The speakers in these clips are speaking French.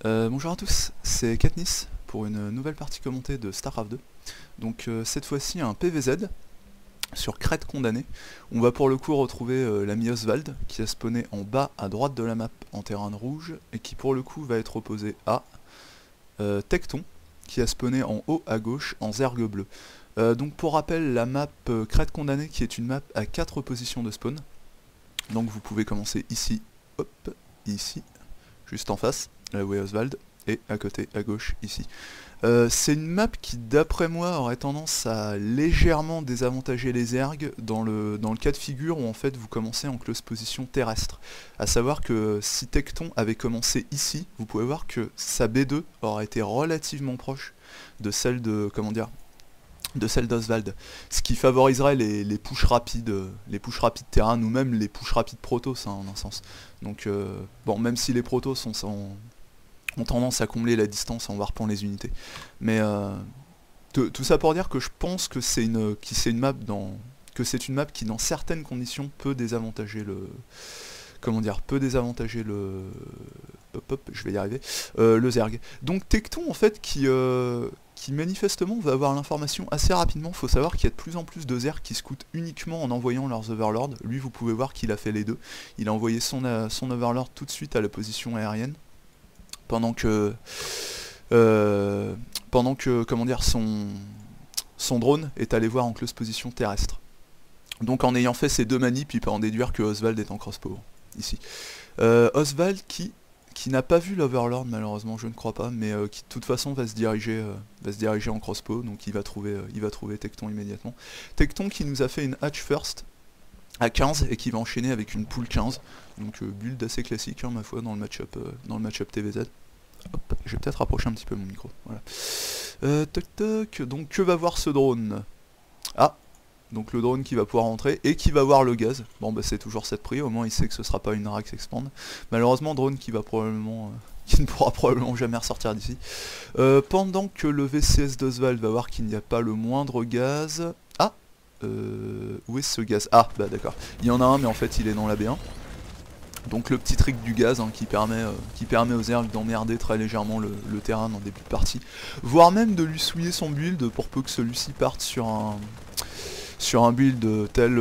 Bonjour à tous, c'est Katniss pour une nouvelle partie commentée de StarCraft 2. Donc cette fois-ci un PVZ sur Crête Condamnée. On va pour le coup retrouver l'ami Oswald qui a spawné en bas à droite de la map en terrain de rouge et qui pour le coup va être opposé à Tecton qui a spawné en haut à gauche en zerg bleu. Donc pour rappel, la map Crête Condamnée qui est une map à 4 positions de spawn. Donc vous pouvez commencer ici, hop, ici, juste en face, là où est Oswald, et à côté, à gauche, ici. C'est une map qui, d'après moi, aurait tendance à légèrement désavantager les ergs dans le cas de figure où en fait vous commencez en close position terrestre. A savoir que si Tecton avait commencé ici, vous pouvez voir que sa B2 aurait été relativement proche de celle de, comment dire, de celle d'Oswald, ce qui favoriserait les push rapides terrain ou même les push rapides protos en un sens. Donc bon, même si les protos ont tendance à combler la distance en warpant les unités, mais tout ça pour dire que je pense que c'est une map qui dans certaines conditions peut désavantager le je vais y arriver, le Zerg. Donc Tecton en fait qui manifestement va avoir l'information assez rapidement. Faut savoir qu'il y a de plus en plus de Zerg qui scoutent uniquement en envoyant leurs Overlords. Lui vous pouvez voir qu'il a fait les deux. Il a envoyé son Overlord tout de suite à la position aérienne. Pendant que comment dire, son drone est allé voir en close position terrestre. Donc en ayant fait ces deux manips, il peut en déduire que Oswald est en crossbow ici. Oswald qui n'a pas vu l'Overlord malheureusement, je ne crois pas, mais qui de toute façon va se diriger en crossbow, donc il va trouver Tecton immédiatement. Tecton qui nous a fait une hatch first à 15 et qui va enchaîner avec une pool 15, donc build assez classique ma foi dans le match-up TVZ. Hop, je vais peut-être rapprocher un petit peu mon micro, voilà. Toc toc, donc que va voir ce drone? Ah, donc le drone qui va pouvoir rentrer et qui va voir le gaz. Bon bah c'est toujours cette prix, au moins il sait que ce sera pas une Rax Expand. Malheureusement drone qui va probablement qui ne pourra probablement jamais ressortir d'ici. Pendant que le VCS d'Oswald va voir qu'il n'y a pas le moindre gaz. Ah, où est ce gaz? Ah bah d'accord, il y en a un mais en fait il est dans la B1. Donc le petit trick du gaz qui permet aux Zerg d'emmerder très légèrement le terrain en début de partie, voire même de lui souiller son build pour peu que celui-ci parte sur un build tel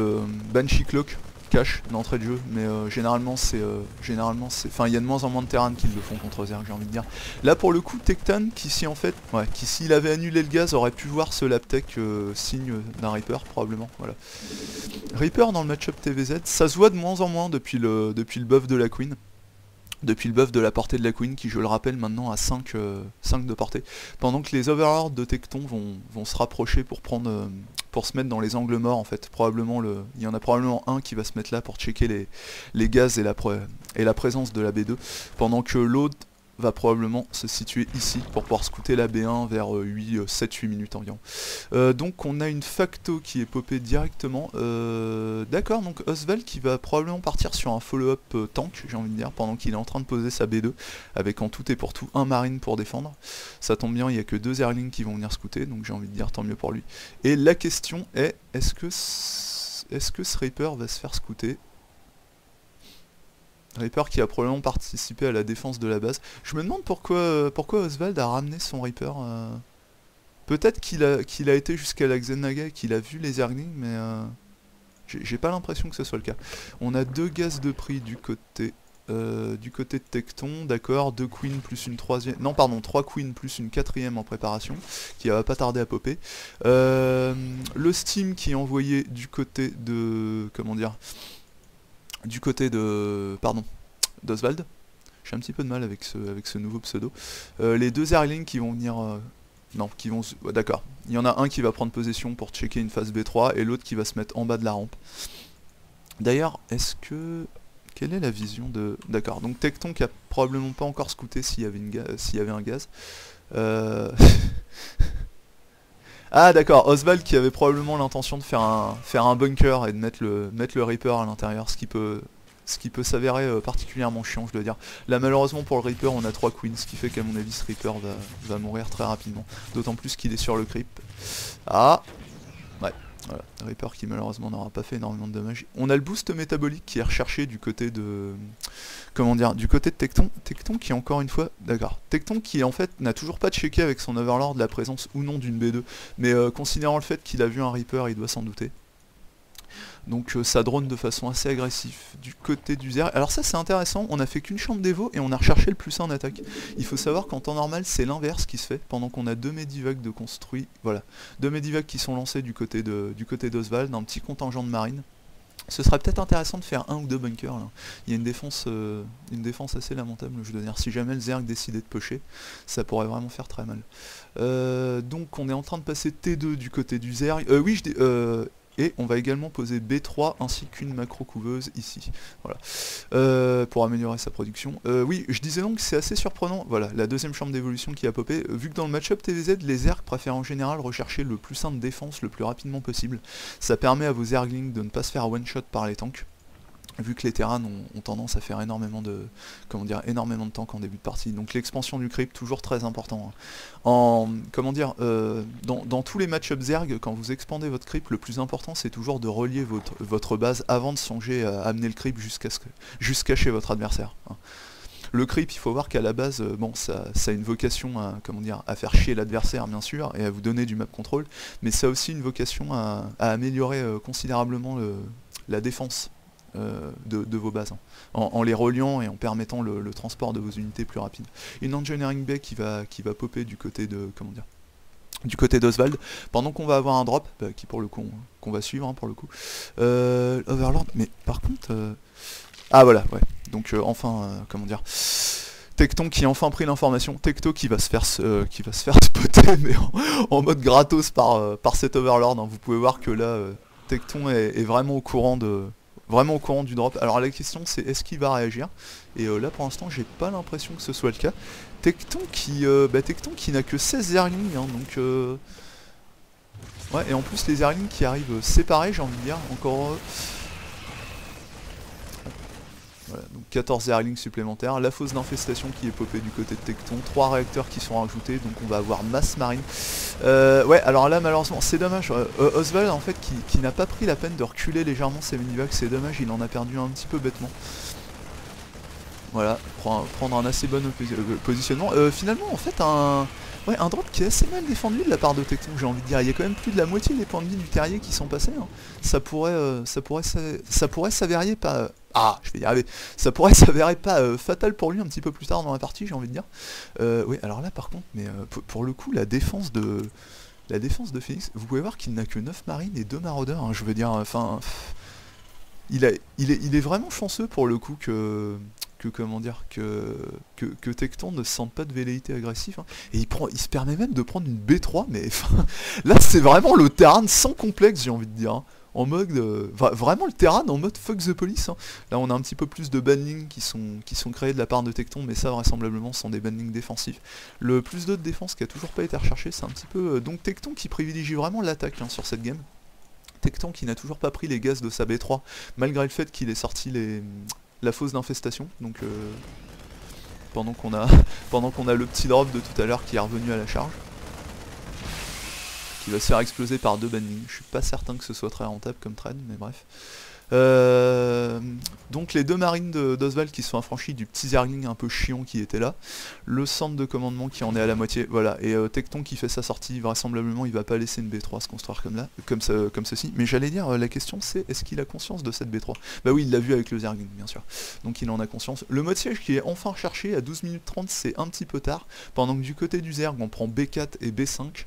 Banshee Cloak cache d'entrée de jeu, mais généralement enfin il y a de moins en moins de terrain qui le font contre Zerg, j'ai envie de dire. Là pour le coup Tecton qui s'il avait annulé le gaz aurait pu voir ce Laptech signe d'un Reaper probablement, voilà. Reaper dans le match-up TVZ, ça se voit de moins en moins depuis le buff de la Queen. Depuis le buff de la portée de la Queen, qui je le rappelle maintenant à 5 de portée. Pendant que les Overlords de Tecton vont se rapprocher pour se mettre dans les angles morts en fait. Il y en a probablement un qui va se mettre là pour checker les gaz et la présence de la B2. Pendant que l'autre va probablement se situer ici pour pouvoir scouter la B1 vers 7-8 minutes environ. Donc on a une facto qui est popée directement. D'accord, donc Oswald qui va probablement partir sur un follow-up tank, j'ai envie de dire, pendant qu'il est en train de poser sa B2, avec en tout et pour tout un marine pour défendre. Ça tombe bien, il n'y a que 2 Zerglings qui vont venir scouter, donc j'ai envie de dire tant mieux pour lui. Et la question est, est-ce que ce Reaper va se faire scouter? Reaper qui a probablement participé à la défense de la base. Je me demande pourquoi Oswald a ramené son Reaper. Peut-être qu'il a été jusqu'à la Xenaga et qu'il a vu les Zerglings, mais j'ai pas l'impression que ce soit le cas. On a 2 gaz de prix du côté de Tecton, d'accord, 2 queens plus une troisième... Non pardon, 3 queens plus une quatrième en préparation, qui va pas tarder à popper. Le Steam qui est envoyé du côté de... Comment dire, du côté de... Pardon, d'Oswald. J'ai un petit peu de mal avec ce nouveau pseudo. Les 2 Zerglings qui vont venir... non, qui vont... D'accord. Il y en a un qui va prendre possession pour checker une phase B3 et l'autre qui va se mettre en bas de la rampe. D'ailleurs, est-ce que... Quelle est la vision de... D'accord, donc Tecton qui a probablement pas encore scouté s'il y avait un gaz. Ah d'accord, Oswald qui avait probablement l'intention de faire un bunker et de mettre le Reaper à l'intérieur, ce qui peut s'avérer particulièrement chiant, je dois dire. Là malheureusement pour le Reaper on a 3 queens, ce qui fait qu'à mon avis ce Reaper va mourir très rapidement. D'autant plus qu'il est sur le creep. Ah ouais. Voilà, Reaper qui malheureusement n'aura pas fait énormément de dommages. On a le boost métabolique qui est recherché du côté de... Comment dire, du côté de Tecton. Tecton qui encore une fois... D'accord. Tecton qui en fait n'a toujours pas checké avec son Overlord la présence ou non d'une B2. Mais considérant le fait qu'il a vu un Reaper, il doit s'en douter. Donc ça drone de façon assez agressive du côté du Zerg. Alors ça c'est intéressant, on a fait qu'une chambre d'Evo et on a recherché le plus 1 en attaque. Il faut savoir qu'en temps normal c'est l'inverse qui se fait, pendant qu'on a 2 Medivacs de construits, voilà, 2 Medivacs qui sont lancés du côté d'Oswald, un petit contingent de marine. Ce serait peut-être intéressant de faire 1 ou 2 bunkers là. Il y a une défense assez lamentable, je dois dire. Si jamais le Zerg décidait de pusher, ça pourrait vraiment faire très mal. Donc on est en train de passer T2 du côté du Zerg. Et on va également poser B3 ainsi qu'une macro couveuse ici, voilà, pour améliorer sa production. Oui, je disais donc que c'est assez surprenant, voilà, la deuxième chambre d'évolution qui a popé, vu que dans le match-up TVZ, les Zerg préfèrent en général rechercher le plus 1 de défense le plus rapidement possible. Ça permet à vos Zerglings de ne pas se faire one-shot par les tanks, vu que les Terrans ont tendance à faire énormément de tanks en début de partie. Donc l'expansion du creep, toujours très important. Hein. Dans tous les match-up Zerg, quand vous expandez votre creep, le plus important c'est toujours de relier votre base avant de songer à amener le creep jusqu'à chez votre adversaire. Hein. Le creep, il faut voir qu'à la base, bon, ça a une vocation à faire chier l'adversaire bien sûr, et à vous donner du map control, mais ça a aussi une vocation à améliorer considérablement la défense de vos bases, hein, en les reliant et en permettant le transport de vos unités plus rapide. Une engineering bay qui va popper du côté de du côté d'Oswald, pendant qu'on va avoir un drop, qui pour le coup qu'on va suivre, hein, pour le coup. Overlord, mais par contre ah voilà, ouais. Donc Tecton qui a enfin pris l'information, Tecto qui va se faire spotter mais en mode gratos par cet Overlord, hein. Vous pouvez voir que là Tecton est vraiment au courant du drop. Alors la question c'est est-ce qu'il va réagir, et là pour l'instant j'ai pas l'impression que ce soit le cas. Tecton qui n'a que 16 Zerglings, hein, donc ouais, et en plus les Zerglings qui arrivent séparés, j'ai envie de dire, encore voilà, donc 14 Zerglings supplémentaires, la fosse d'infestation qui est popée du côté de Tecton, 3 réacteurs qui sont rajoutés, donc on va avoir masse marine. Ouais, alors là malheureusement c'est dommage, Oswald en fait qui n'a pas pris la peine de reculer légèrement ses minivacs, c'est dommage, il en a perdu un petit peu bêtement. Voilà, prendre un assez bon positionnement. Finalement en fait un drop qui est assez mal défendu de la part de Tecton, j'ai envie de dire. Il y a quand même plus de la moitié des points de vie du terrier qui sont passés, hein. Ça pourrait s'avérer pas... je vais y arriver. Ça pourrait s'avérer pas fatal pour lui un petit peu plus tard dans la partie, j'ai envie de dire. Oui, alors là par contre, mais pour le coup, la défense de Phoenix, vous pouvez voir qu'il n'a que 9 marines et 2 maraudeurs, hein, je veux dire, enfin... Il est vraiment chanceux pour le coup que Tecton ne se sente pas de velléité agressive, hein. Et il se permet même de prendre une B3, mais enfin, là c'est vraiment le Terran sans complexe, j'ai envie de dire, hein. En mode vraiment le Terran en mode fuck the police, hein. Là on a un petit peu plus de banlings qui sont créés de la part de Tecton, mais ça vraisemblablement ce sont des banlings défensifs. Le plus 2 de défense qui a toujours pas été recherché, c'est un petit peu donc Tecton qui privilégie vraiment l'attaque, hein, sur cette game. Tecton qui n'a toujours pas pris les gaz de sa B3, malgré le fait qu'il ait sorti la fosse d'infestation, donc pendant qu'on a le petit drop de tout à l'heure qui est revenu à la charge, qui va se faire exploser par 2 banlings. Je suis pas certain que ce soit très rentable comme trade, mais bref. Donc les 2 marines d'Oswald qui sont affranchis du petit Zergling un peu chiant qui était là, le centre de commandement qui en est à la moitié, voilà, et Tecton qui fait sa sortie, vraisemblablement il va pas laisser une B3 se construire comme ceci, mais j'allais dire, la question c'est est-ce qu'il a conscience de cette B3? Bah oui, il l'a vu avec le Zergling bien sûr, donc il en a conscience. Le mode siège qui est enfin recherché à 12 minutes 30, c'est un petit peu tard, pendant que du côté du Zerg on prend B4 et B5.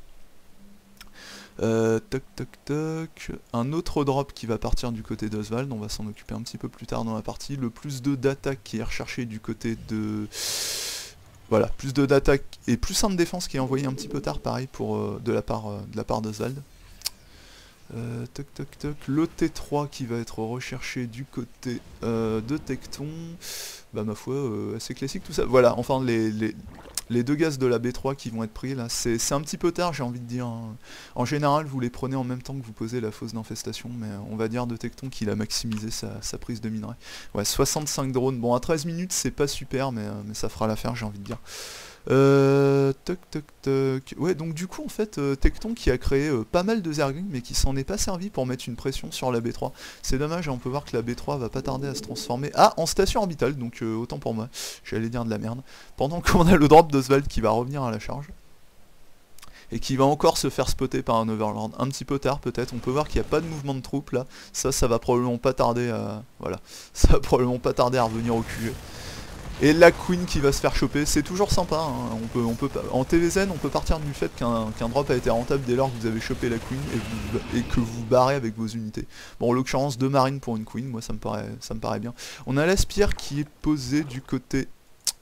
Toc toc toc. Un autre drop qui va partir du côté d'Oswald, on va s'en occuper un petit peu plus tard dans la partie. Le plus 2 d'attaque qui est recherché du côté de... Voilà, plus 2 d'attaque et plus 1 de défense qui est envoyé un petit peu tard, pareil, pour de la part d'Oswald. Toc toc toc. Le T3 qui va être recherché du côté de Tecton. Bah ma foi, assez classique tout ça. Voilà, enfin les 2 gaz de la B3 qui vont être pris là, c'est un petit peu tard, j'ai envie de dire, hein. En général vous les prenez en même temps que vous posez la fosse d'infestation, mais on va dire de Tecton qu'il a maximisé sa prise de minerai. Ouais, 65 drones, bon à 13 minutes c'est pas super, mais ça fera l'affaire, j'ai envie de dire. Toc toc toc. Ouais, donc du coup en fait Tecton qui a créé pas mal de Zerglings mais qui s'en est pas servi pour mettre une pression sur la B3. C'est dommage, on peut voir que la B3 va pas tarder à se transformer en station orbitale, donc autant pour moi, j'allais dire de la merde. Pendant qu'on a le drop d'Oswald qui va revenir à la charge. Et qui va encore se faire spotter par un Overlord. Un petit peu tard peut-être, on peut voir qu'il n'y a pas de mouvement de troupes là. Ça va probablement pas tarder à... Voilà. Ça va probablement pas tarder à revenir au QG. Et la Queen qui va se faire choper, c'est toujours sympa, hein. En TVZen, on peut partir du fait qu'un drop a été rentable dès lors que vous avez chopé la Queen et que vous barrez avec vos unités. Bon, en l'occurrence, 2 marines pour une Queen, moi ça me paraît bien. On a la Spire qui est posée du côté...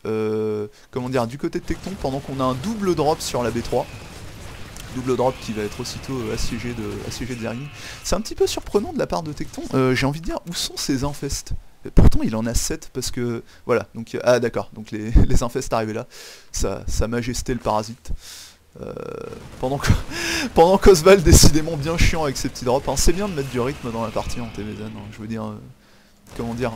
comment dire, du côté de Tecton, pendant qu'on a un double drop sur la B3. Double drop qui va être aussitôt assiégé de Zergling. C'est un petit peu surprenant de la part de Tecton. J'ai envie de dire, où sont ces infestes? Pourtant il en a 7 parce que... Voilà, donc... Ah d'accord, donc les infestes arrivés là. Sa majesté le parasite. Pendant qu'Oswald décidément bien chiant avec ses petits drops. Hein. C'est bien de mettre du rythme dans la partie en TVZen. Hein. Je veux dire... comment dire...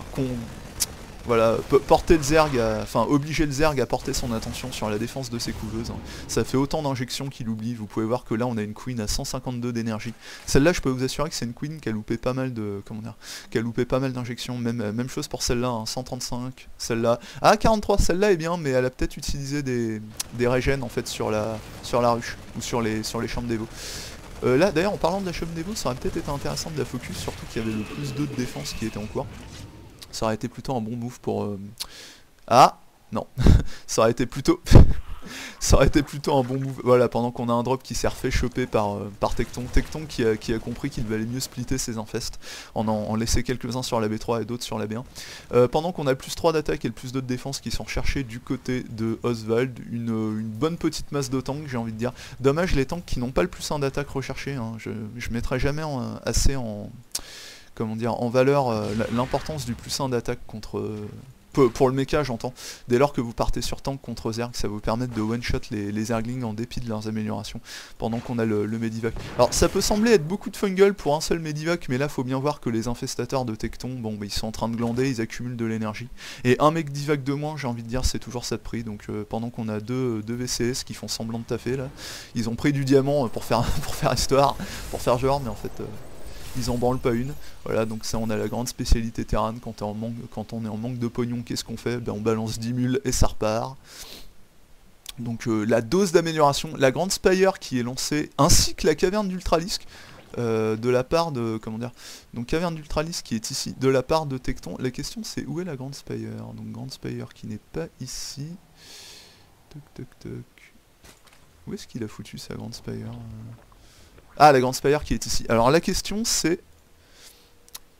Voilà, porter le Zerg, enfin obliger le Zerg à porter son attention sur la défense de ses couveuses. Hein. Ça fait autant d'injections qu'il oublie. Vous pouvez voir que là on a une Queen à 152 d'énergie. Celle-là je peux vous assurer que c'est une Queen qui a loupé pas mal de... Comment dire, qui a loupé pas mal d'injections. Même chose pour celle-là, hein, 135. Celle-là... Ah 43, celle-là est bien, mais elle a peut-être utilisé des régènes en fait sur la ruche. Ou sur les chambres d'évo. Là d'ailleurs en parlant de la chambre d'évo, ça aurait peut-être été intéressant de la focus, surtout qu'il y avait le plus 2 de défense qui était en cours. Ça aurait été plutôt un bon move pour... Ah non, ça aurait été plutôt... ça aurait été plutôt un bon move. Voilà, pendant qu'on a un drop qui s'est refait choper par Tecton. Tecton qui a compris qu'il valait mieux splitter ses infestes, en laisser quelques-uns sur la B3 et d'autres sur la B1. Pendant qu'on a le plus 3 d'attaque et le plus 2 de défense qui sont recherchés du côté de Oswald, une bonne petite masse de tanks, j'ai envie de dire. Dommage les tanks qui n'ont pas le plus 1 d'attaque recherché. Hein. Je mettrai jamais assez en... Comment dire, en valeur l'importance du plus 1 d'attaque contre... pour le mecha j'entends, dès lors que vous partez sur tank contre Zerg, ça va vous permettre de one-shot les Zerglings en dépit de leurs améliorations, pendant qu'on a le Medivac. Alors ça peut sembler être beaucoup de fungal pour un seul Medivac, mais là faut bien voir que les infestateurs de Tecton, bon bah, ils sont en train de glander, ils accumulent de l'énergie. Et un Medivac de moins, j'ai envie de dire, c'est toujours ça de prix, donc pendant qu'on a deux VCS qui font semblant de taffer là, ils ont pris du diamant pour faire histoire, pour faire genre, mais en fait... ils en branlent pas une. Voilà, donc ça on a la grande spécialité Terran, quand on est en manque de pognon, qu'est-ce qu'on fait? Ben, on balance 10 mules et ça repart. Donc la dose d'amélioration, la grande Spire qui est lancée, ainsi que la caverne d'Ultralisk, de la part de... Comment dire? Donc caverne d'Ultralisk qui est ici, de la part de Tecton. La question c'est où est la grande Spire? Donc grande Spire qui n'est pas ici. Toc toc toc. Où est-ce qu'il a foutu sa grande Spire? Ah, la grande Spire qui est ici. Alors la question c'est...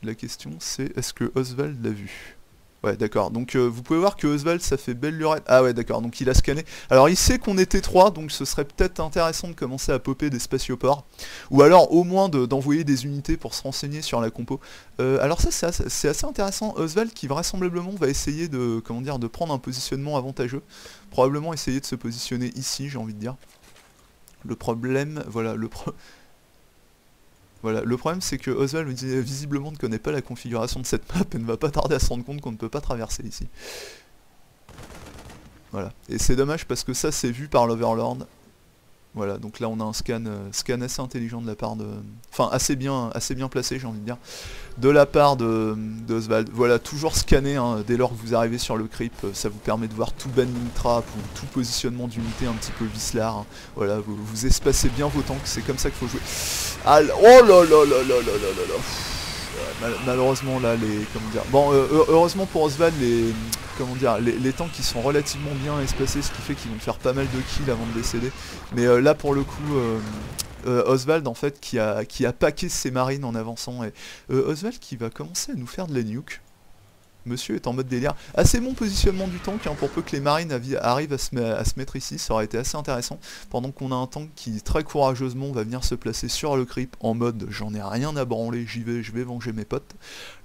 est-ce que Oswald l'a vu? Ouais, d'accord. Donc vous pouvez voir que Oswald, ça fait belle lurette. Ah ouais, d'accord. Donc il a scanné. Alors il sait qu'on était 3, donc ce serait peut-être intéressant de commencer à popper des spatioports. Ou alors au moins d'envoyer des unités pour se renseigner sur la compo. Alors ça, c'est assez intéressant. Oswald qui vraisemblablement va essayer de... Comment dire? De prendre un positionnement avantageux. Probablement essayer de se positionner ici, j'ai envie de dire. Le problème... Voilà, Voilà, le problème c'est que Oswald visiblement ne connaît pas la configuration de cette map et ne va pas tarder à se rendre compte qu'on ne peut pas traverser ici. Voilà, et c'est dommage parce que ça c'est vu par l'Overlord. Voilà, donc là on a un scan assez intelligent de la part de... Enfin assez bien placé j'ai envie de dire. De la part de Oswald. Voilà, toujours scanner hein, dès lors que vous arrivez sur le creep, ça vous permet de voir tout banning trap ou tout positionnement d'unité un petit peu vicelard. Hein. Voilà, vous espacez bien vos tanks, c'est comme ça qu'il faut jouer. Ah, oh là là là là là là là là. Malheureusement là les... Comment dire... Bon, heureusement pour Oswald les tanks qui sont relativement bien espacés, ce qui fait qu'ils vont faire pas mal de kills avant de décéder. Mais là pour le coup... Oswald en fait qui a packé ses marines en avançant et Oswald qui va commencer à nous faire de la nuke. Monsieur est en mode délire. Assez bon positionnement du tank hein, pour peu que les marines arrivent à se mettre ici, ça aurait été assez intéressant. Pendant qu'on a un tank qui très courageusement va venir se placer sur le creep en mode j'en ai rien à branler, je vais venger mes potes.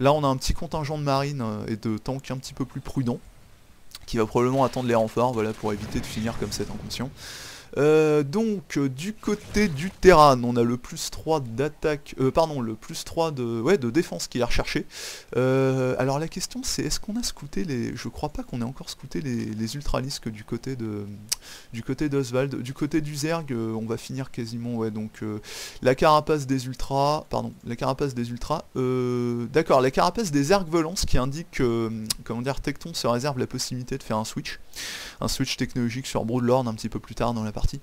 Là on a un petit contingent de marines et de tanks un petit peu plus prudents qui va probablement attendre les renforts voilà, pour éviter de finir comme cet inconscient. Donc du côté du Terran, on a le plus 3 d'attaque, pardon, le plus 3 de défense qui est recherché. Alors la question c'est, est-ce qu'on a scouté les... Je crois pas qu'on ait encore scouté les ultralisques du côté d'Oswald. Du côté du Zerg, on va finir quasiment, ouais, donc la carapace des ultras, pardon, la carapace des ultras, d'accord, la carapace des Zerg volants, ce qui indique que, comment dire, Tecton se réserve la possibilité de faire un switch technologique sur Broodlord un petit peu plus tard dans la partie.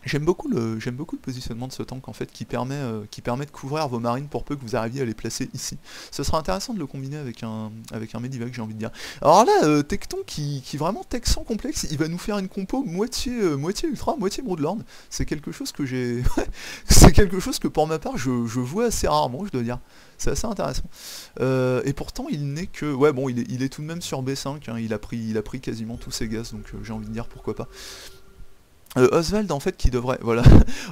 J'aime beaucoup le positionnement de ce tank en fait qui permet de couvrir vos marines pour peu que vous arriviez à les placer ici. Ce sera intéressant de le combiner avec un Medivac, j'ai envie de dire. Alors là, Tecton qui vraiment tech sans complexe, il va nous faire une compo moitié ultra, moitié Broodlord. C'est quelque chose que j'ai. C'est quelque chose que pour ma part je vois assez rarement, je dois dire. C'est assez intéressant. Et pourtant il n'est que. Ouais bon il est tout de même sur B5, hein, il a pris quasiment tous ses gaz, donc j'ai envie de dire pourquoi pas. Oswald en fait qui devrait, voilà,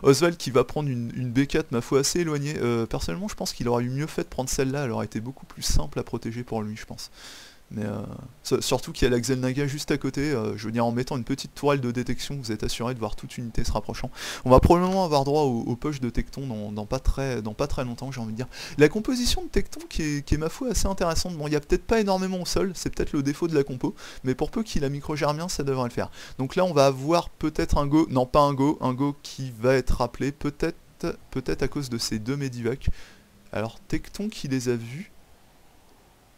Oswald qui va prendre une B4 ma foi assez éloignée, personnellement je pense qu'il aurait eu mieux fait de prendre celle-là, elle aurait été beaucoup plus simple à protéger pour lui je pense. Mais surtout qu'il y a la Xel'Naga juste à côté, je veux dire en mettant une petite tourelle de détection, vous êtes assuré de voir toute unité se rapprochant. On va probablement avoir droit au push de Tecton dans pas très longtemps, j'ai envie de dire. La composition de Tecton qui est ma foi assez intéressante, bon il n'y a peut-être pas énormément au sol, c'est peut-être le défaut de la compo, mais pour peu qu'il a micro-germien ça devrait le faire. Donc là on va avoir peut-être un go, non pas un go qui va être rappelé, peut-être à cause de ces deux Medivac. Alors Tecton qui les a vus.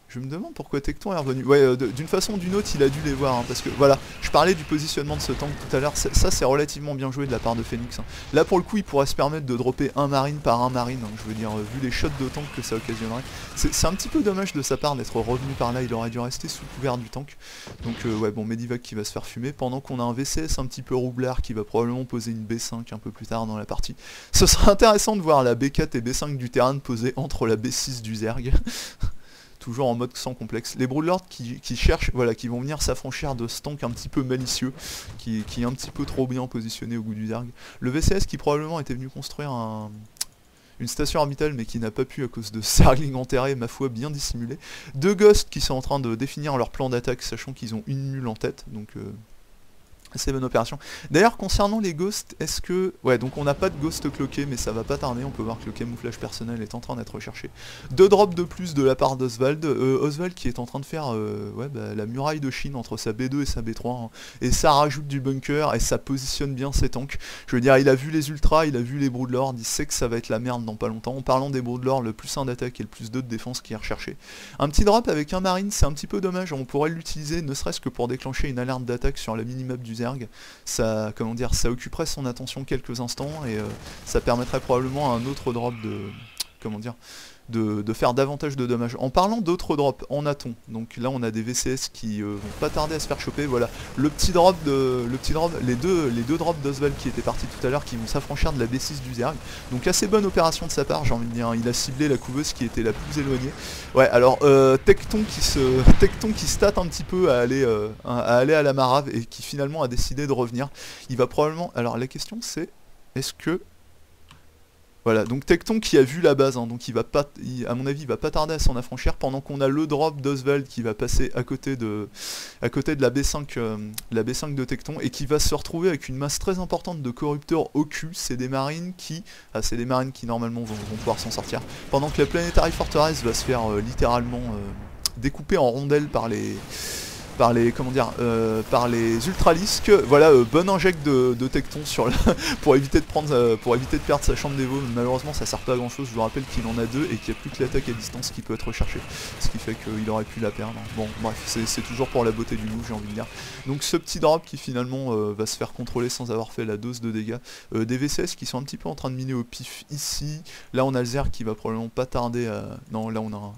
Je me demande pourquoi Tecton est revenu. Ouais, d'une façon ou d'une autre, il a dû les voir, hein, parce que voilà, je parlais du positionnement de ce tank tout à l'heure, ça c'est relativement bien joué de la part de Phoenix. Hein. Là pour le coup, il pourrait se permettre de dropper un marine par un marine, hein, je veux dire, vu les shots de tank que ça occasionnerait. C'est un petit peu dommage de sa part d'être revenu par là, il aurait dû rester sous couvert du tank. Donc ouais, bon, Medivac qui va se faire fumer, pendant qu'on a un VCS un petit peu roublard qui va probablement poser une B5 un peu plus tard dans la partie. Ce sera intéressant de voir la B4 et B5 du Terran poser entre la B6 du Zerg. Toujours en mode sans complexe. Les Broodlords qui cherchent, voilà, qui vont venir s'affranchir de ce tank un petit peu malicieux, qui est un petit peu trop bien positionné au goût du Zerg. Le VCS qui probablement était venu construire une station orbitale mais qui n'a pas pu à cause de Zergling enterrés, ma foi bien dissimulé. Deux Ghosts qui sont en train de définir leur plan d'attaque, sachant qu'ils ont une nulle en tête, donc assez bonne opération. D'ailleurs concernant les ghosts, est-ce que... Ouais donc on n'a pas de ghost cloqué mais ça va pas tarder, on peut voir que le camouflage personnel est en train d'être recherché. Deux drops de plus de la part d'Oswald, Oswald qui est en train de faire ouais, bah, la muraille de Chine entre sa B2 et sa B3, hein. Et ça rajoute du bunker et ça positionne bien ses tanks. Je veux dire il a vu les ultras, il a vu les Broodlords, il sait que ça va être la merde dans pas longtemps. En parlant des Broodlords, le plus 1 d'attaque et le plus 2 de défense qui est recherché. Un petit drop avec un marine, c'est un petit peu dommage, on pourrait l'utiliser ne serait-ce que pour déclencher une alerte d'attaque sur la minimap du Zerg. Ça, comment dire, ça occuperait son attention quelques instants et ça permettrait probablement à un autre drop de, comment dire, de faire davantage de dommages. En parlant d'autres drops, en a-t-on? Donc là on a des VCS qui vont pas tarder à se faire choper. Voilà, les deux drops d'Oswald qui étaient partis tout à l'heure qui vont s'affranchir de la B6 du Zerg. Donc assez bonne opération de sa part, j'ai envie de dire. Il a ciblé la couveuse qui était la plus éloignée. Ouais, alors Tecton qui se tâte un petit peu à aller à la marave et qui finalement a décidé de revenir. Il va probablement... Alors la question c'est, est-ce que... Voilà, donc Tecton qui a vu la base, hein, donc il va pas, à mon avis, il va pas tarder à s'en affranchir, pendant qu'on a le drop d'Oswald qui va passer à côté de la B5 de Tecton, et qui va se retrouver avec une masse très importante de corrupteurs au cul. C'est des marines qui normalement vont pouvoir s'en sortir, pendant que la Planetary Fortress va se faire littéralement découper en rondelles par les ultralisques. Voilà, bon inject de Tecton sur pour éviter de perdre sa chambre d'évo. Malheureusement ça sert pas à grand chose, je vous rappelle qu'il en a deux et qu'il n'y a plus que l'attaque à distance qui peut être recherchée, ce qui fait qu'il aurait pu la perdre. Bon bref, c'est toujours pour la beauté du move, j'ai envie de dire. Donc ce petit drop qui finalement va se faire contrôler sans avoir fait la dose de dégâts. Des VCS qui sont un petit peu en train de miner au pif ici. Là on a le Zerg qui va probablement pas tarder à... Non, là on a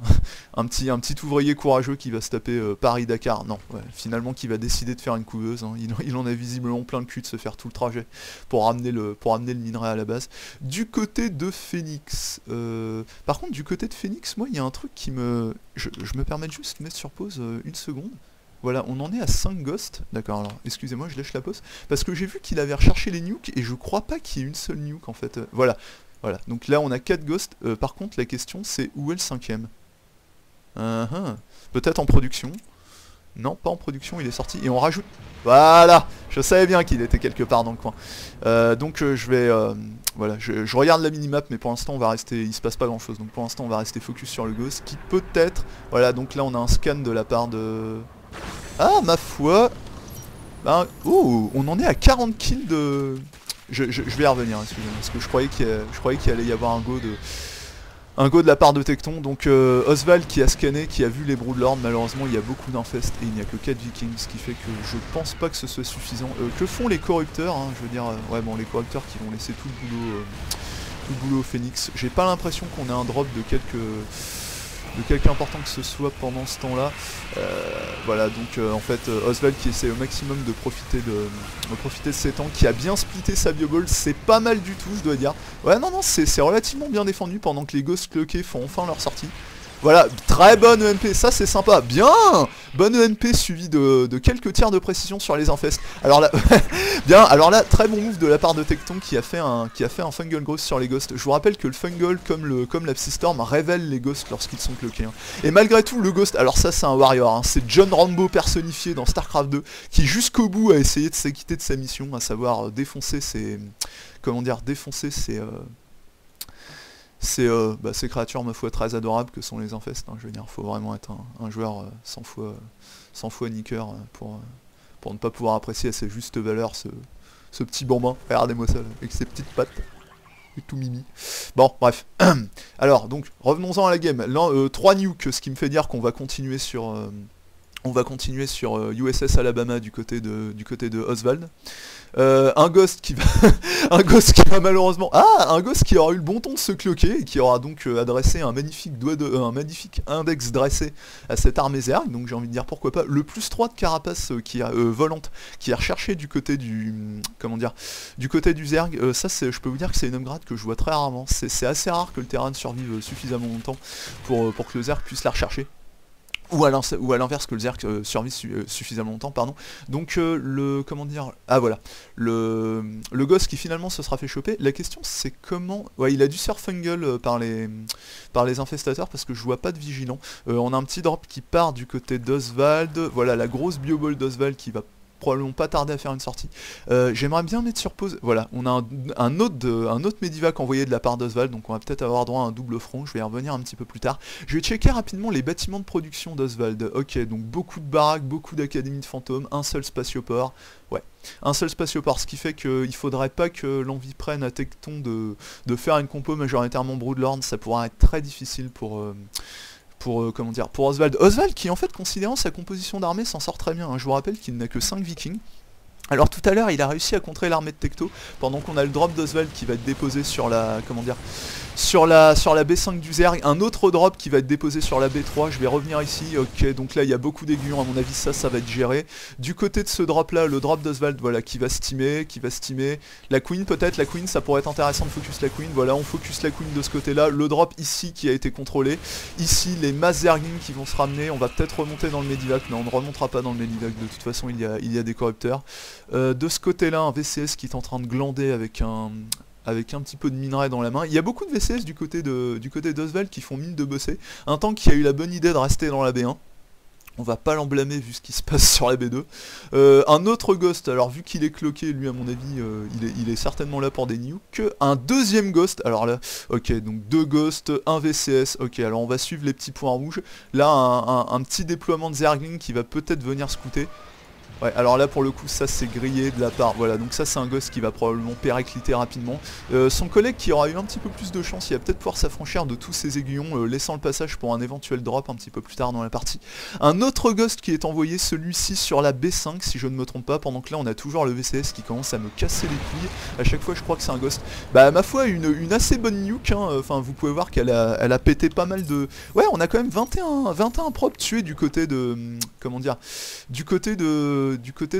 un petit ouvrier courageux qui va se taper Paris-Dakar. Non, ouais, finalement qui va décider de faire une couveuse, hein. Il en a visiblement plein le cul de se faire tout le trajet pour ramener le minerai à la base. Du côté de Phoenix, par contre du côté de Phoenix, moi il y a un truc qui me... Je me permets de juste mettre sur pause une seconde. Voilà, on en est à 5 ghosts. D'accord, alors excusez-moi, je lâche la pause. Parce que j'ai vu qu'il avait recherché les nukes et je crois pas qu'il y ait une seule nuke en fait. Voilà, donc là on a 4 ghosts. Par contre la question c'est où est le 5ème? Peut-être en production. Non, pas en production, il est sorti. Et on rajoute... Voilà, Je savais bien qu'il était quelque part dans le coin. Donc je vais... voilà, je regarde la minimap, mais pour l'instant on va rester... Il se passe pas grand chose, donc pour l'instant on va rester focus sur le ghost, qui peut-être... Voilà, donc là on a un scan de la part de... Ah, ma foi... Ben, oh, on en est à 40 kills de... Je vais y revenir, excusez-moi, parce que je croyais qu'il allait y avoir un go de la part de Tecton. Donc Oswald qui a scanné, qui a vu les Broodlords, malheureusement il y a beaucoup d'infestes et il n'y a que 4 vikings, ce qui fait que je pense pas que ce soit suffisant. Que font les corrupteurs, hein, je veux dire, ouais bon, les corrupteurs qui vont laisser tout le boulot au Phoenix. J'ai pas l'impression qu'on ait un drop de quelque important que ce soit pendant ce temps-là. Voilà, donc en fait Oswald qui essaie au maximum de profiter de ses temps, qui a bien splitté sa bioball, c'est pas mal du tout, je dois dire. Ouais, non, c'est relativement bien défendu pendant que les ghosts cloqués font enfin leur sortie. Voilà, très bonne EMP, ça c'est sympa, bien. Bonne EMP suivie de quelques tirs de précision sur les infestes. Alors là, bien, alors là, très bon move de la part de Tecton qui a fait un fungal growth sur les ghosts. Je vous rappelle que le fungal, comme la Psystorm, révèle les ghosts lorsqu'ils sont cloqués. Hein. Et malgré tout, le ghost, alors ça c'est un warrior, hein, c'est John Rambo personnifié dans StarCraft 2, qui jusqu'au bout a essayé de s'acquitter de sa mission, à savoir défoncer ses... Comment dire, défoncer ses... ces créatures, ma foi, très adorables que sont les infestes. Hein, je veux dire, faut vraiment être un joueur 100 fois niqueur pour ne pas pouvoir apprécier à sa juste valeur ce petit bambin. Regardez-moi ça, là, avec ses petites pattes. Et tout mimi. Bon, bref. Alors, donc, revenons-en à la game. Là, 3 nukes, ce qui me fait dire qu'on va continuer sur... USS Alabama du côté de Oswald. Un ghost qui va un ghost qui va malheureusement un ghost qui aura eu le bon ton de se cloquer et qui aura donc adressé un magnifique un magnifique index dressé à cette armée Zerg. Donc j'ai envie de dire pourquoi pas le +3 de carapace qui a volante qui est recherché du côté du du côté du Zerg. Ça c'est, je peux vous dire que c'est une upgrade que je vois très rarement. C'est assez rare que le terrain survive suffisamment longtemps pour que le Zerg puisse la rechercher. Ou à l'inverse que le Zerg survive suffisamment longtemps, pardon. Donc le ghost qui finalement se sera fait choper. La question c'est comment... Ouais, il a dû se faire fungal par les infestateurs parce que je vois pas de vigilant. On a un petit drop qui part du côté d'Oswald. Voilà la grosse bioball d'Oswald qui va probablement pas tarder à faire une sortie. J'aimerais bien mettre sur pause. Voilà, on a un autre Medivac envoyé de la part d'Oswald, donc on va peut-être avoir droit à un double front. Je vais y revenir un petit peu plus tard. Je vais checker rapidement les bâtiments de production d'Oswald. Ok, donc beaucoup de baraques, beaucoup d'académies de fantômes, un seul spatioport. Ouais, un seul spatioport, ce qui fait qu'il faudrait pas que l'envie prenne à Tecton de faire une compo majoritairement Broodlord. Ça pourra être très difficile pour Oswald. Oswald qui en fait, considérant sa composition d'armée, s'en sort très bien. Hein. Je vous rappelle qu'il n'a que 5 vikings. Alors tout à l'heure il a réussi à contrer l'armée de Tecto pendant qu'on a le drop d'Oswald qui va être déposé sur la sur la B5 du Zerg, un autre drop qui va être déposé sur la B3. Je vais revenir ici. Ok, donc là il y a beaucoup d'aiguillons, à mon avis ça va être géré. Du côté de ce drop là, le drop d'Oswald, voilà, qui va steamer. La Queen peut-être, la Queen, ça pourrait être intéressant de focus la Queen. Voilà, on focus la Queen de ce côté là. Le drop ici qui a été contrôlé. Ici les masses Zergling qui vont se ramener. On va peut-être remonter dans le Medivac. Non, on ne remontera pas dans le Medivac, de toute façon il y a des corrupteurs. De ce côté là, un VCS qui est en train de glander avec un petit peu de minerai dans la main. Il y a beaucoup de VCS du côté d'Oswald qui font mine de bosser. Un tank qui a eu la bonne idée de rester dans la B1. On va pas l'emblâmer vu ce qui se passe sur la B2. Un autre Ghost, alors vu qu'il est cloqué, lui à mon avis, il est certainement là pour des nukes. Un deuxième Ghost, alors là, ok, donc 2 Ghosts, un VCS, ok, alors on va suivre les petits points rouges. Là, un petit déploiement de Zergling qui va peut-être venir scouter. Ouais, alors là pour le coup ça c'est grillé de la part, voilà, donc ça c'est un ghost qui va probablement péricliter rapidement. Son collègue qui aura eu un petit peu plus de chance, il va peut-être pouvoir s'affranchir de tous ces aiguillons, laissant le passage pour un éventuel drop un petit peu plus tard dans la partie. Un autre ghost qui est envoyé, celui-ci sur la B5 si je ne me trompe pas, pendant que là on a toujours le VCS qui commence à me casser les couilles. À chaque fois je crois que c'est un ghost. Bah ma foi une assez bonne nuke, hein. Enfin vous pouvez voir qu'elle a pété pas mal de... Ouais, on a quand même 21 propres tués du côté de... Comment dire, du côté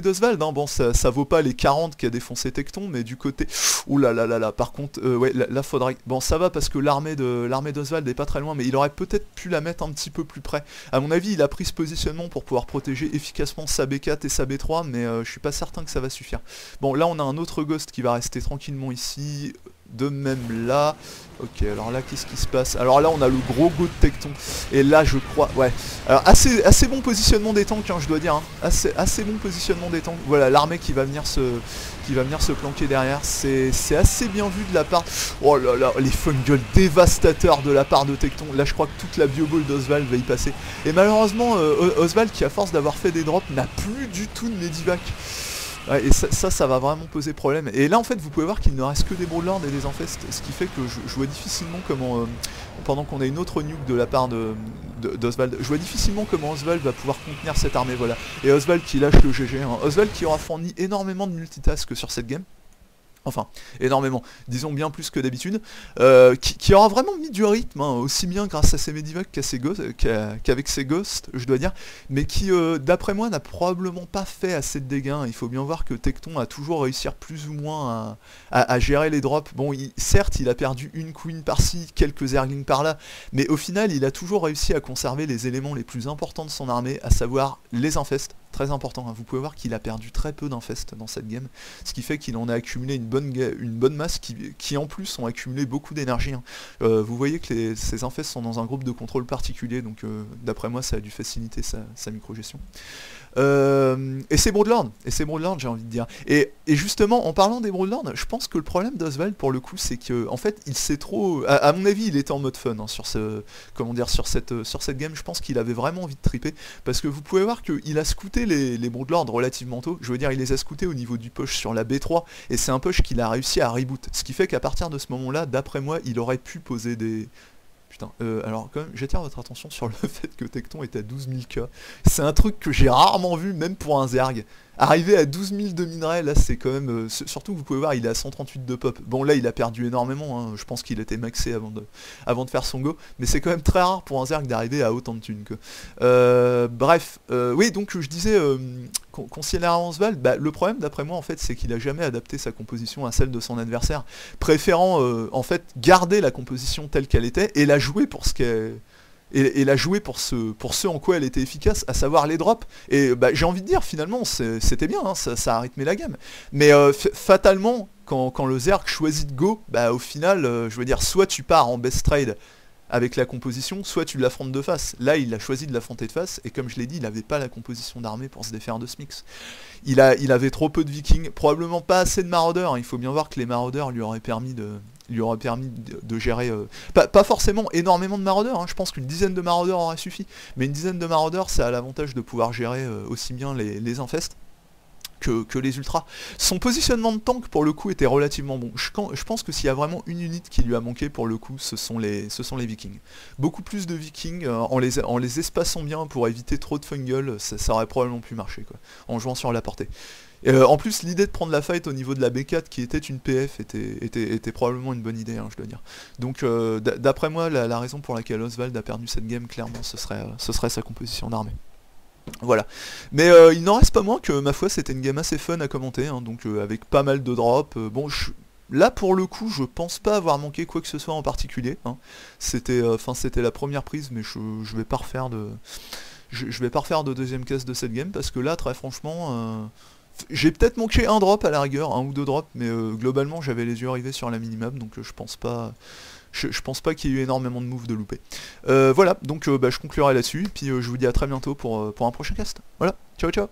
d'Oswald, hein. Bon ça vaut pas les 40 qu'a défoncé Tecton, mais du côté... Ouh là là là là, par contre, ouais, là faudrait... Bon ça va parce que l'armée d'Oswald est pas très loin, mais il aurait peut-être pu la mettre un petit peu plus près. À mon avis, il a pris ce positionnement pour pouvoir protéger efficacement sa B4 et sa B3, mais je suis pas certain que ça va suffire. Bon, là on a un autre Ghost qui va rester tranquillement ici. De même là. Ok, alors là, qu'est-ce qui se passe? Alors là, on a le gros go de Tecton. Et là, je crois... Ouais. Alors, assez bon positionnement des tanks, hein, je dois dire. Hein. Assez bon positionnement des tanks. Voilà, l'armée qui va venir se planquer derrière. C'est assez bien vu de la part... Oh là là, les fungals dévastateurs de la part de Tecton. Là, je crois que toute la bioball d'Oswald va y passer. Et malheureusement, Oswald, qui à force d'avoir fait des drops, n'a plus du tout de Medivac. Ouais, et ça va vraiment poser problème. Et là en fait vous pouvez voir qu'il ne reste que des Broodlords et des Infestes, ce qui fait que je vois difficilement comment, pendant qu'on a une autre nuke de la part d'Oswald, je vois difficilement comment Oswald va pouvoir contenir cette armée, voilà. Et Oswald qui lâche le GG, hein. Oswald qui aura fourni énormément de multitask sur cette game. Enfin, énormément, disons bien plus que d'habitude, qui aura vraiment mis du rythme, hein, aussi bien grâce à ses Medivac qu'avec ses Ghosts, je dois dire, mais qui, d'après moi, n'a probablement pas fait assez de dégâts. Il faut bien voir que Tecton a toujours réussi plus ou moins à gérer les drops. Bon, certes, il a perdu une Queen par-ci, quelques Zerglings par-là, mais au final, il a toujours réussi à conserver les éléments les plus importants de son armée, à savoir les Infestes. Très important, hein. Vous pouvez voir qu'il a perdu très peu d'infestes dans cette game, ce qui fait qu'il en a accumulé une bonne masse qui en plus ont accumulé beaucoup d'énergie, hein. Vous voyez que ces infestes sont dans un groupe de contrôle particulier, donc d'après moi ça a dû faciliter sa micro-gestion. Et c'est Broodlord, j'ai envie de dire. Et justement, en parlant des Broodlords, je pense que le problème d'Oswald pour le coup, c'est que en fait, il s'est trop, à mon avis, il était en mode fun, hein, sur cette game. Je pense qu'il avait vraiment envie de triper, parce que vous pouvez voir qu'il a scouté les Broodlords relativement tôt. Je veux dire, il les a scoutés au niveau du push sur la B3, et c'est un push qu'il a réussi à reboot. Ce qui fait qu'à partir de ce moment-là, d'après moi, il aurait pu poser des... Putain, alors quand même, j'attire votre attention sur le fait que Tecton est à 12 000 K. C'est un truc que j'ai rarement vu, même pour un Zerg. Arriver à 12 000 de minerais, là c'est quand même... surtout vous pouvez voir, il est à 138 de pop. Bon là il a perdu énormément, hein. Je pense qu'il était maxé avant de faire son go. Mais c'est quand même très rare pour un Zerg d'arriver à autant de thunes. Bref, oui donc je disais, considérant Oswald, bah, le problème d'après moi en fait c'est qu'il a jamais adapté sa composition à celle de son adversaire. Préférant en fait garder la composition telle qu'elle était et la jouer pour ce qu'elle... Et la jouer pour ce en quoi elle était efficace, à savoir les drops. Et bah, j'ai envie de dire, finalement, c'était bien, hein, ça a rythmé la gamme. Mais fatalement, quand le Zerg choisit de go, bah, au final, je veux dire, soit tu pars en best trade avec la composition, soit tu l'affrontes de face. Là, il a choisi de l'affronter de face, et comme je l'ai dit, il n'avait pas la composition d'armée pour se défaire de ce mix. Il avait trop peu de vikings, probablement pas assez de maraudeurs, hein. Il faut bien voir que les maraudeurs lui auraient permis de gérer, pas forcément énormément de maraudeurs, hein. Je pense qu'une dizaine de maraudeurs aurait suffi, mais une dizaine de maraudeurs, ça a l'avantage de pouvoir gérer aussi bien les infestes que les ultras. Son positionnement de tank pour le coup était relativement bon. Je pense que s'il y a vraiment une unité qui lui a manqué pour le coup, ce sont les vikings. Beaucoup plus de vikings, en les espaçant bien pour éviter trop de fungal, ça aurait probablement pu marcher, quoi, en jouant sur la portée. En plus, l'idée de prendre la fight au niveau de la B4 qui était une PF était probablement une bonne idée, hein, je dois dire. Donc d'après moi, la raison pour laquelle Oswald a perdu cette game, clairement, ce serait sa composition d'armée. Voilà. Mais il n'en reste pas moins que, ma foi, c'était une game assez fun à commenter, hein, donc avec pas mal de drops. Bon, là, pour le coup, je pense pas avoir manqué quoi que ce soit en particulier, hein. C'était la première prise, mais je vais pas refaire de... Je vais pas refaire de deuxième case de cette game, parce que là, très franchement... j'ai peut-être manqué un drop à la rigueur, un ou deux drops, mais globalement j'avais les yeux rivés sur la minimap, donc je pense pas qu'il y ait eu énormément de moves de loupés. Voilà, donc bah, je conclurai là-dessus, puis je vous dis à très bientôt pour un prochain cast. Voilà, ciao ciao.